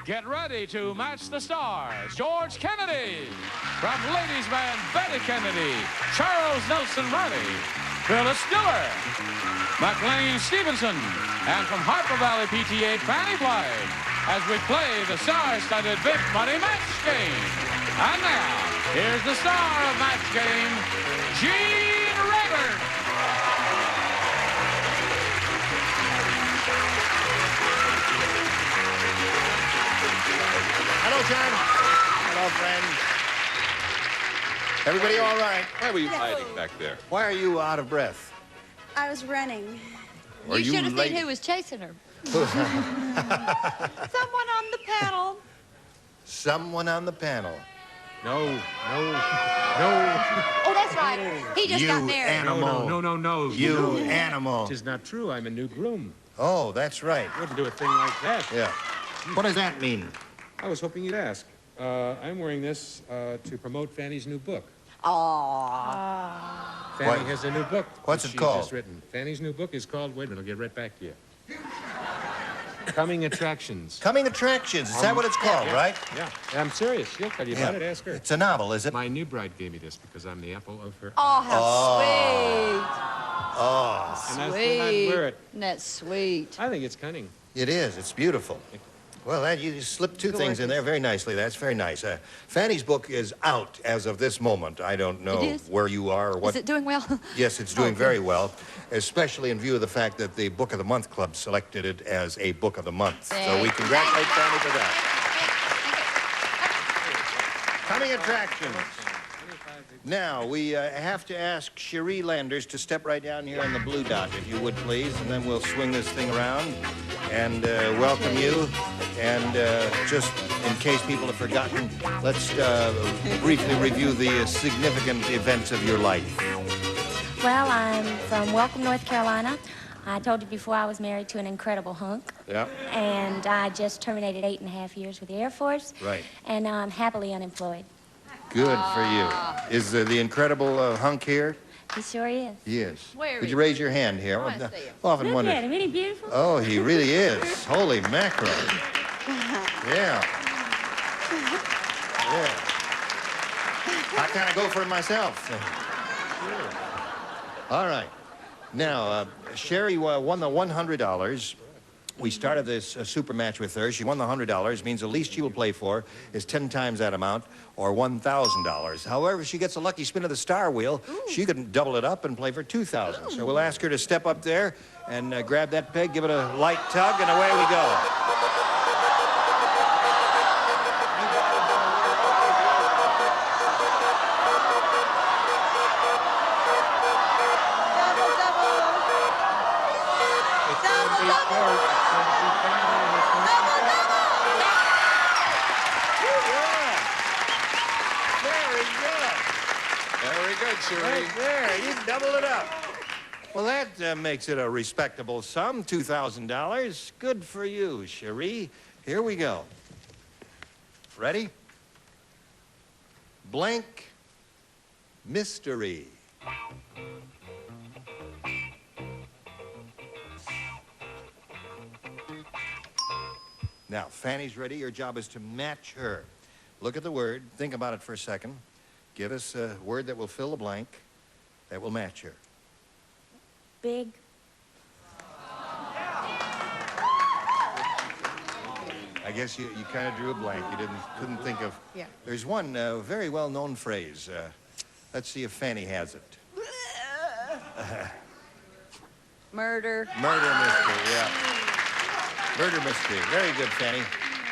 Get ready to match the stars. George Kennedy. From Ladies Band, Betty Kennedy. Charles Nelson Riley. Phyllis Diller. McLean Stevenson. And from Harper Valley PTA, Fanny Blythe. As we play the star-studded Big Money Match Game. And now, here's the star of Match Game, Gene Rayburn. Hello, John. Hello, friends. Everybody all right? Why were you hiding back there? Why are you out of breath? I was running. You should have seen who was chasing her. Someone on the panel. Someone on the panel. No. Oh, that's right. He just got married. Animal. No. You animal. It is not true. I'm a new groom. Oh, that's right. I wouldn't do a thing like that. Yeah. What does that mean? I was hoping you'd ask. I'm wearing this to promote Fanny's new book. Aww. Fanny What? has a new book. What's that it she's called? Just written. Fanny's new book is called, wait a minute, I'll get right back to you. Coming Attractions. Coming Attractions. Is that what it's called, right? Yeah, I'm serious. She'll tell you about it. Ask her. It's a novel, is it? My new bride gave me this because I'm the apple of her Oh, how Oh, sweet. And I thought I'd wear it. Isn't that sweet? I think it's cunning. it is. It's beautiful. Well, you slipped two things in there very nicely. That's very nice. Fanny's book is out as of this moment. I don't know It is? where you are or what. Is it doing well? Yes, it's doing Okay. very well, especially in view of the fact that the Book of the Month Club selected it as a Book of the Month. So we congratulate Fanny for that. Coming Attractions. Now, we have to ask Cherie Landers to step right down here on the blue dot, if you would, please, and then we'll swing this thing around and welcome you. And just in case people have forgotten, let's briefly review the significant events of your life. Well, I'm from Welcome, North Carolina. I told you before I was married to an incredible hunk. Yeah. And I just terminated 8.5 years with the Air Force. Right. And now I'm happily unemployed. Good for you. Is the incredible hunk here? He sure is. Yes. Where Would is you raise your hand here? I wanna see him. Often Look wondered. at him, isn't he beautiful? Oh, he really is. Holy mackerel. Yeah. Yeah. I kind of go for it myself. All right. Now, Sherry won the $100. We started this super match with her. She won the $100, means the least she will play for is 10 times that amount, or $1,000. However, if she gets a lucky spin of the star wheel, she could double it up and play for $2,000. So we'll ask her to step up there and grab that peg, give it a light tug, and away we go. Very good, Cherie. Right there, you double it up. Well, that makes it a respectable sum, $2,000. Good for you, Cherie. Here we go. Ready? Blank mystery. Now, Fanny's ready. Your job is to match her. Look at the word. Think about it for a second. Give us a word that will fill the blank, that will match her. Big. I guess you kind of drew a blank. You couldn't think of. Yeah. There's one very well-known phrase. Let's see if Fanny has it. Murder. Murder mystery, yeah. Murder mystery. Very good, Fanny.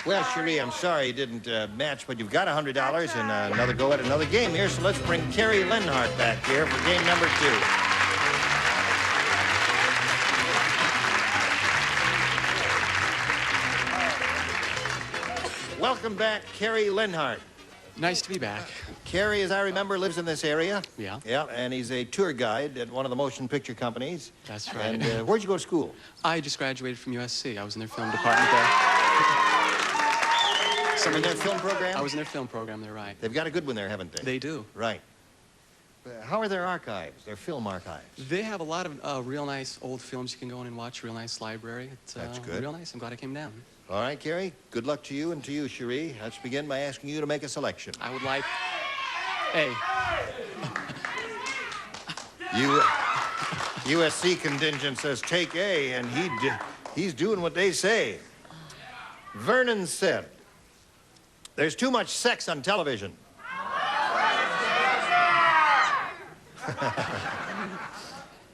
Well, Cherie, I'm sorry you didn't match, but you've got $100 and another go at another game here. So let's bring Carrie Lenhart back here for game number 2. Welcome back, Carrie Lenhart. Nice to be back. Carrie, as I remember, lives in this area. Yeah. Yeah, and he's a tour guide at one of the motion picture companies. That's right. And where'd you go to school? I just graduated from USC. I was in their film department there. In their film program? I was in their film program, they're right. They've got a good one there, haven't they? They do. Right. How are their archives, their film archives? They have a lot of real nice old films you can go in and watch, real nice library. It's That's good. real nice. I'm glad I came down. All right, Carrie. Good luck to you and to you, Cherie. Let's begin by asking you to make a selection. I would like A. USC contingent says take A, and he's doing what they say. Vernon said, "There's too much sex on television."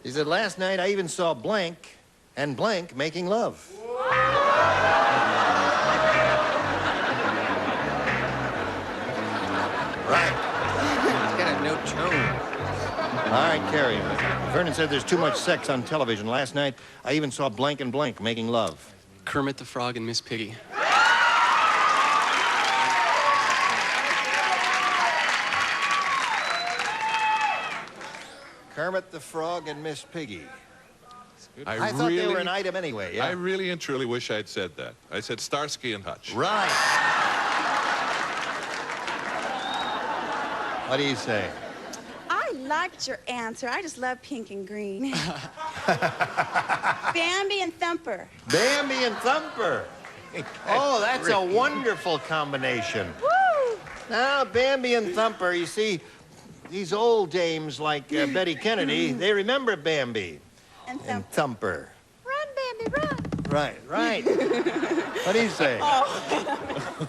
He said, "Last night I even saw blank and blank making love." Right. It's got a no tone. All right, Carrie. Vernon said there's too much sex on television. Last night I even saw blank and blank making love. Kermit the Frog and Miss Piggy. Kermit the Frog and Miss Piggy. I thought they really- were an item anyway, yeah. I really and truly wish I'd said that. I said Starsky and Hutch. Right. What do you say? I liked your answer. I just love pink and green. Bambi and Thumper. Bambi and Thumper. Oh, that's a wonderful combination. Woo! Now, Bambi and Thumper, you see, these old dames like Betty Kennedy, they remember Bambi And and Thumper. Thumper. Run, Bambi, run. Right, right. What do you say?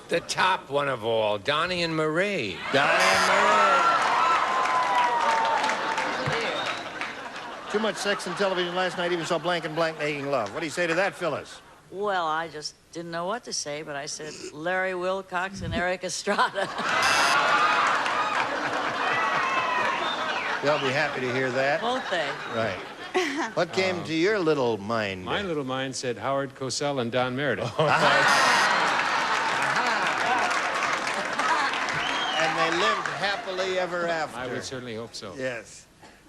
The top one of all, Donnie and Marie. Diane Murray. Too much sex on television last night, even saw blank and blank making love. What do you say to that, Phyllis? Well, I just didn't know what to say, but I said Larry Wilcox and Eric Estrada. They'll be happy to hear that. Won't they? Right. What came to your little mind? My little mind said Howard Cosell and Don Meredith. And they lived happily ever after. I would certainly hope so. Yes.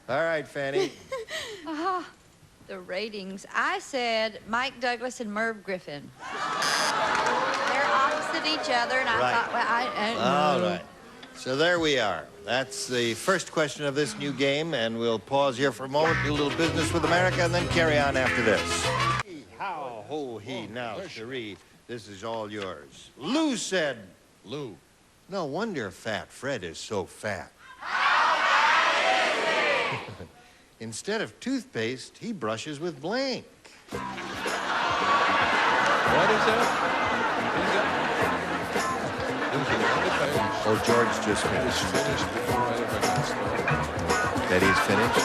All right, Fanny. The ratings. I said Mike Douglas and Merv Griffin. They're opposite each other, and I Right. thought, well, I All right. So there we are. That's the first question of this new game, and we'll pause here for a moment, do a little business with America, and then carry on after this. How, ho, he. Now, Cherie, this is all yours. Lou said, Lou. "No wonder Fat Fred is so fat." Instead of toothpaste, he brushes with blank. What is that? Oh, George just finished. Finished before I ever got started. That he's finished?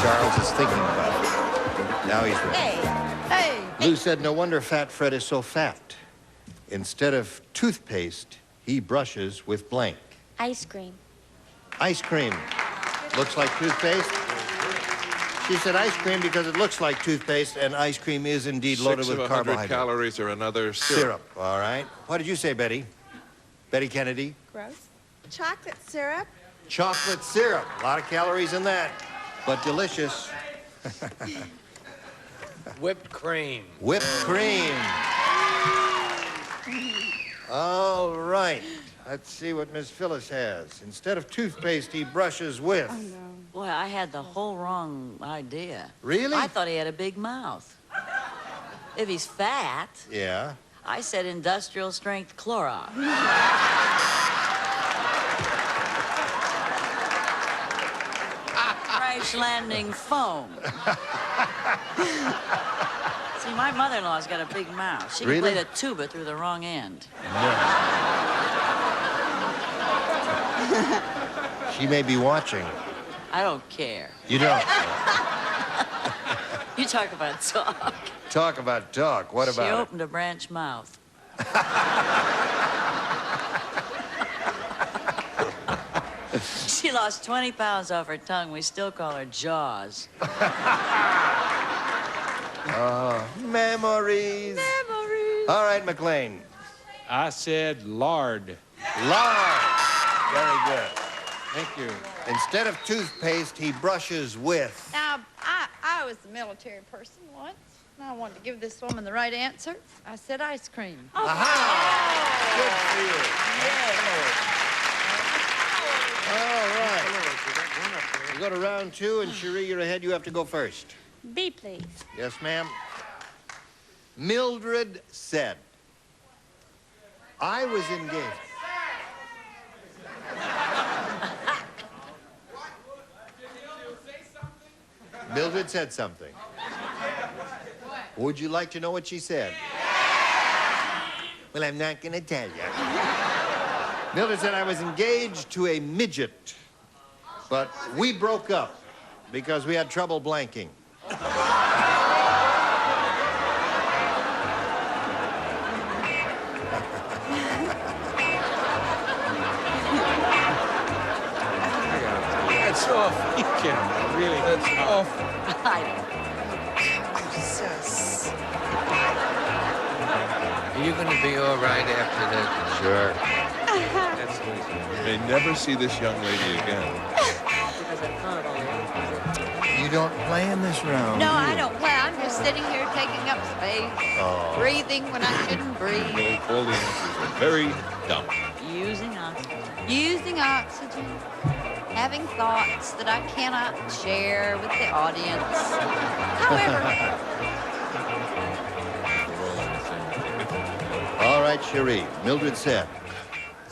Charles is thinking about it. Now he's finished. Hey, Lou said, "No wonder Fat Fred is so fat. Instead of toothpaste, he brushes with blank." Ice cream. Ice cream. Looks like toothpaste. She said ice cream because it looks like toothpaste, and ice cream is indeed loaded 6 with of 100 carbohydrate. calories or another Syrup, all right. What did you say, Betty? Betty Kennedy? Gross. Chocolate syrup. Chocolate syrup. A lot of calories in that, but delicious. Whipped cream. Whipped cream. All right. Let's see what Miss Phyllis has. Instead of toothpaste, he brushes with. Oh, no. Boy, I had the whole wrong idea. Really? I thought he had a big mouth. If he's fat, Yeah. I said industrial strength Clorox. Crash landing foam. See, my mother-in-law's got a big mouth. She can Really? play the tuba through the wrong end. She may be watching. I don't care. You don't. You talk about talk. Talk about talk. What She about it? opened a branch mouth. She lost 20 pounds off her tongue. We still call her Jaws. Memories. memories. All right, McLean. I said lard. Lard. Very good. Thank you. Instead of toothpaste, he brushes with. Now, I was a military person once, and I wanted to give this woman the right answer. I said ice cream. Aha! Good for you. All right. We go to round 2, and Cherie, you're ahead. You have to go first. B, please. Yes, ma'am. Mildred said, I was engaged. Mildred said something. Would you like to know what she said? Well, I'm not going to tell you. Mildred said I was engaged to a midget, but we broke up because we had trouble blanking. That's off. You can't. Really, that's off. Are you going to be all right after that? Sure. That's nice. You may never see this young lady again. You don't play in this round. No, do I you? don't play. I'm just sitting here taking up space, breathing when I shouldn't breathe, All the answers are very dumb. Using oxygen. using oxygen, having thoughts that I cannot share with the audience. However, All right, Cherie. Mildred said,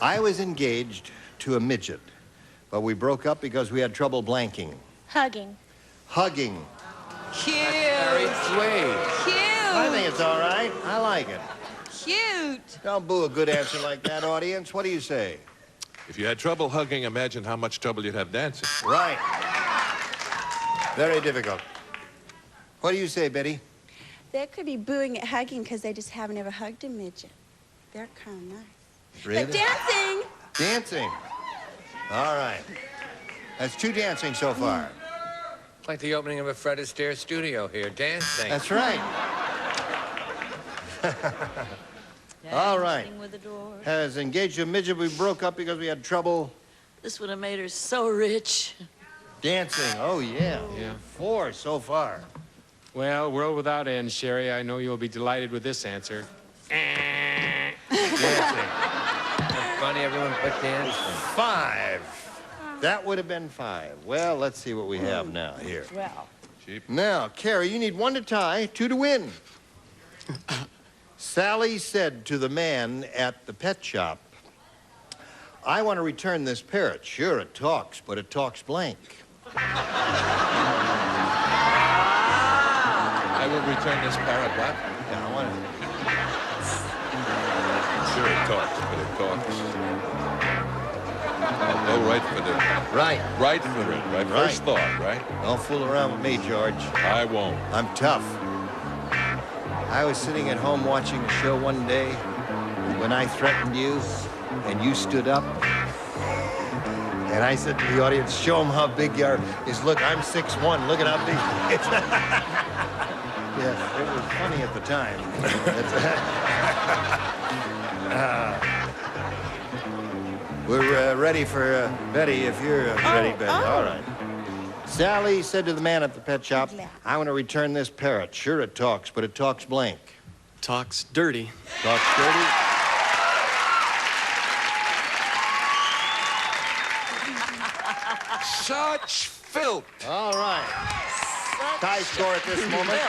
I was engaged to a midget, but we broke up because we had trouble blanking. Hugging. Hugging. cute, Very sweet. I think cute, it's all right. I like it. cute. Don't boo a good answer like that, audience. What do you say? If you had trouble hugging, imagine how much trouble you'd have dancing. Right. Very difficult. What do you say, Betty? They could be booing at hugging because they just haven't ever hugged a midget. They're kind of nice. Really? But dancing! Dancing. All right. That's 2 dancing so far. It's like the opening of a Fred Astaire studio here, dancing. That's right. All right. Dancing with the door. Has engaged a midget. We broke up because we had trouble This would have made her so rich. dancing. Oh, yeah. Yeah. 4 so far. Well, world without end, Sherry. I know you'll be delighted with this answer. Dancing. Funny, everyone put dancing. 5. That would have been 5. Well, let's see what we have now here. Well. Now, Carrie, you need 1 to tie, 2 to win. Sally said to the man at the pet shop, I want to return this parrot. Sure, it talks, but it talks blank. I will return this parrot what? Yeah, I want to... Sure, it talks, but it talks. I'll go right for the... Right. Right for it, right? First thought, right? Don't fool around with me, George. I won't. I'm tough. I was sitting at home watching a show one day when I threatened you, and you stood up. And I said to the audience, show them how big you are. Look, I'm 6'1". Look at how big he is. Yes, it was funny at the time. We're ready for Betty, if you're ready, Betty. All right. Sally said to the man at the pet shop, I want to return this parrot. Sure, it talks, but it talks blank. Talks dirty. Talks dirty. Such filth. All right. Tie score at this moment.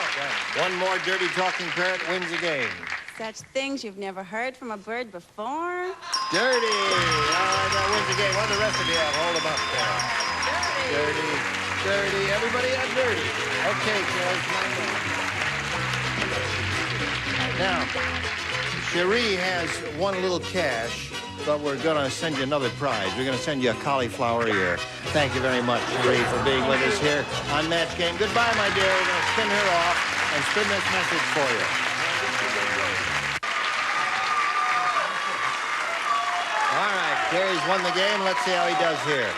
One more dirty talking parrot wins the game. Such things you've never heard from a bird before. Dirty. All right, that wins the game. What do the rest of you have? Hold them up there. Dirty. Dirty. Everybody have dirty. Okay, George. Now, Cherie has one little cash, but we're going to send you another prize. We're going to send you a cauliflower ear. Thank you very much, Cherie, for being with us here on Match Game. Goodbye, my dear. We're going to spin her off and spin this message for you. All right, Carrie's won the game. Let's see how he does here.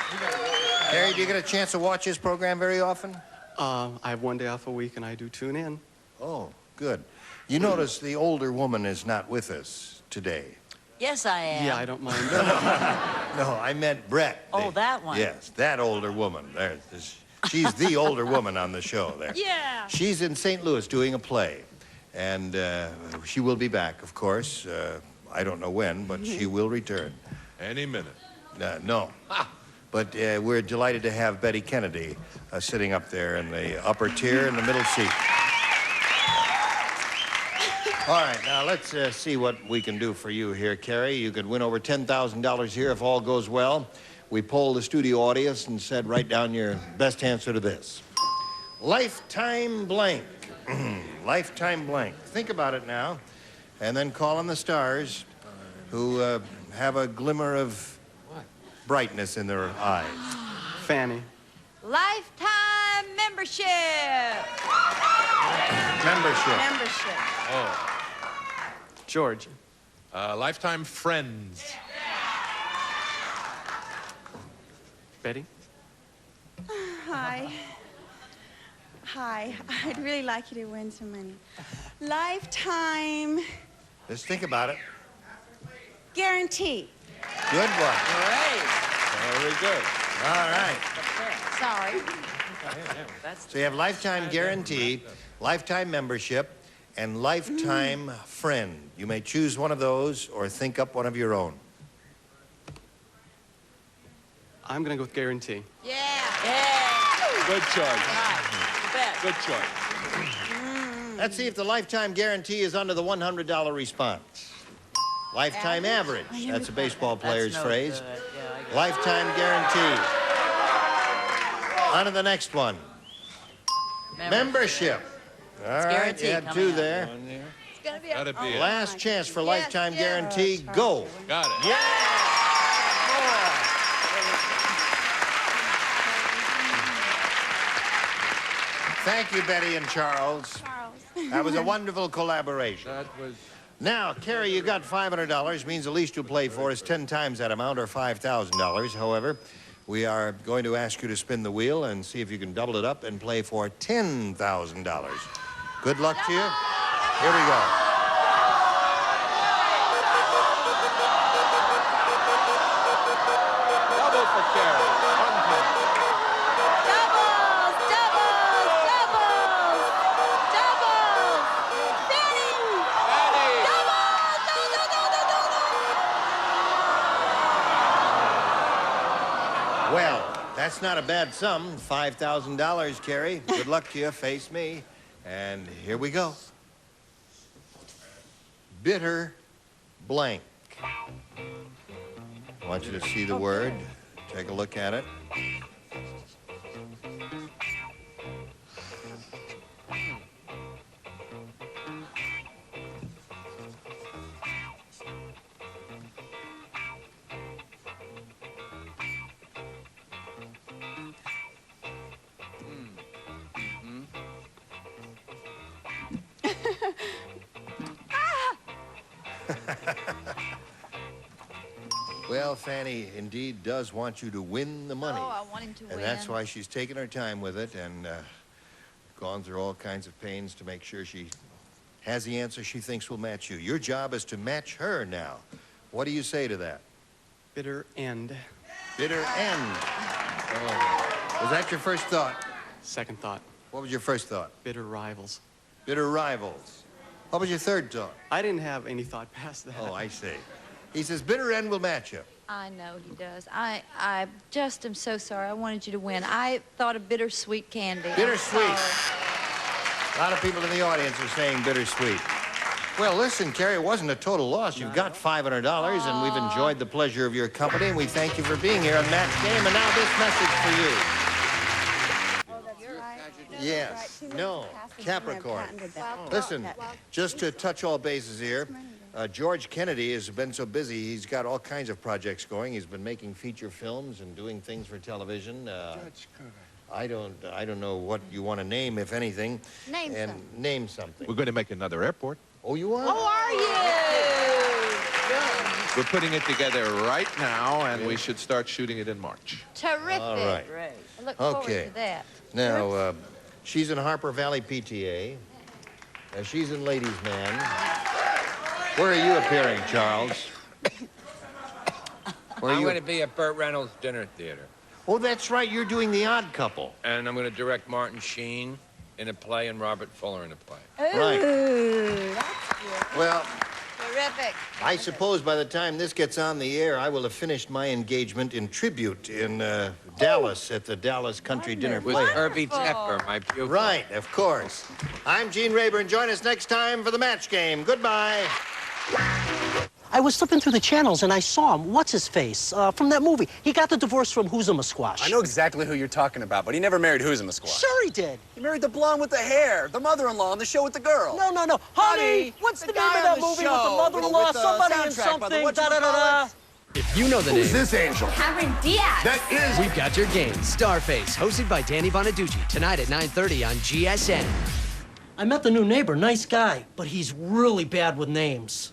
Carrie, do you get a chance to watch his program very often? I have 1 day off a week, and I do tune in. Oh, good. You notice the older woman is not with us today. Yes, I am. Yeah, I don't mind. No, I meant Brett. Oh, that one. Yes, that older woman. She's the older woman on the show there. Yeah. She's in St. Louis doing a play, and she will be back, of course. I don't know when, but she will return. Any minute. No. But we're delighted to have Betty Kennedy sitting up there in the upper tier in the middle seat. All right, now let's see what we can do for you here, Carrie. You could win over $10,000 here if all goes well. We polled the studio audience and said, write down your best answer to this. Lifetime blank. Lifetime blank. Think about it now, and then call on the stars who have a glimmer of brightness in their eyes. Fanny. Lifetime membership. Membership. Membership. Oh. George. Lifetime friends. Betty. Hi. Hi. I'd really like you to win some money. Lifetime Just think about it. guarantee. Good one. Great. Very good. All right. Sorry. So you have lifetime guarantee, lifetime membership, and lifetime friend. You may choose one of those or think up one of your own. I'm going to go with guarantee. Yeah. Yeah. Good choice. Right. You bet. Good choice. Let's see if the lifetime guarantee is under the $100 response. Lifetime average. That's a baseball player's That's no phrase. good. Yeah, I get it. Lifetime guarantee. On to the next one. Membership. All right, guarantee you had coming two up. there. It's gonna be a That'd be it. Last chance for Yes, lifetime yes. guarantee. Go. Got it. Yeah! Thank you, Betty and Charles. Charles. That was a wonderful collaboration. That was... Now, Carrie, you got $500, means the least you'll play for is 10 times that amount, or $5,000. However, we are going to ask you to spin the wheel and see if you can double it up and play for $10,000. Good luck to you. Here we go. Double for Carrie. One point. Doubles, doubles, doubles, doubles. Benny. Betty. Doubles, double, double, double. Well, that's not a bad sum. $5,000, Carrie. Good luck to you. Face me. And here we go. Bitter blank. I want you to see the word. Take a look at it. Well, Fanny indeed does want you to win the money. Oh, I want him to win. And that's why she's taken her time with it and gone through all kinds of pains to make sure she has the answer she thinks will match you. Your job is to match her now. What do you say to that? Bitter end. Bitter end. Oh. Was that your first thought? Second thought. What was your first thought? Bitter rivals. Bitter rivals. What was your third thought? I didn't have any thought past that. Oh, I see. He says bitter end will match you. I know he does. I just am so sorry. I wanted you to win. I thought of bittersweet candy. I'm Bittersweet. sorry. A lot of people in the audience are saying bittersweet. Well, listen, Carrie, it wasn't a total loss. You've got $500, and we've enjoyed the pleasure of your company, and we thank you for being here on Match Game. And now this message for you. Yes. No. Capricorn. Listen, just to touch all bases here, George Kennedy has been so busy, he's got all kinds of projects going. He's been making feature films and doing things for television. I don't know what you want to name, if anything. Name something. We're going to make another airport. Oh, you are? Oh, are you? We're putting it together right now, and we should start shooting it in March. Terrific. All right. Great. I look forward Okay. to that. Now, she's in Harper Valley PTA. She's in Ladies' Man. Where are you appearing, Charles? Where are I'm you? going to be at Burt Reynolds' Dinner Theater. Oh, that's right. You're doing The Odd Couple. And I'm going to direct Martin Sheen in a play and Robert Fuller in a play. Right. Ooh, that's good. Well, Terrific. I suppose by the time this gets on the air, I will have finished my engagement in tribute in Dallas at the Dallas Country Dinner With Playhouse. Herbie Tepper, my beautiful. Right, of course. I'm Gene Rayburn. Join us next time for the match game. Goodbye. I was flipping through the channels and I saw him. What's his face? From that movie. He got the divorce from Who's-a-Musquash. I know exactly who you're talking about, but he never married Who's-a-Musquash. Sure he did. He married the blonde with the hair, the mother-in-law on the show with the girl. No. Honey, what's the name of that movie with the mother-in-law? Somebody and something, da-da-da-da. If you know the name. Who's this angel? Cameron Diaz. That is. We've got your game. Starface, hosted by Danny Bonaducci, tonight at 9:30 on GSN. I met the new neighbor, nice guy, but he's really bad with names.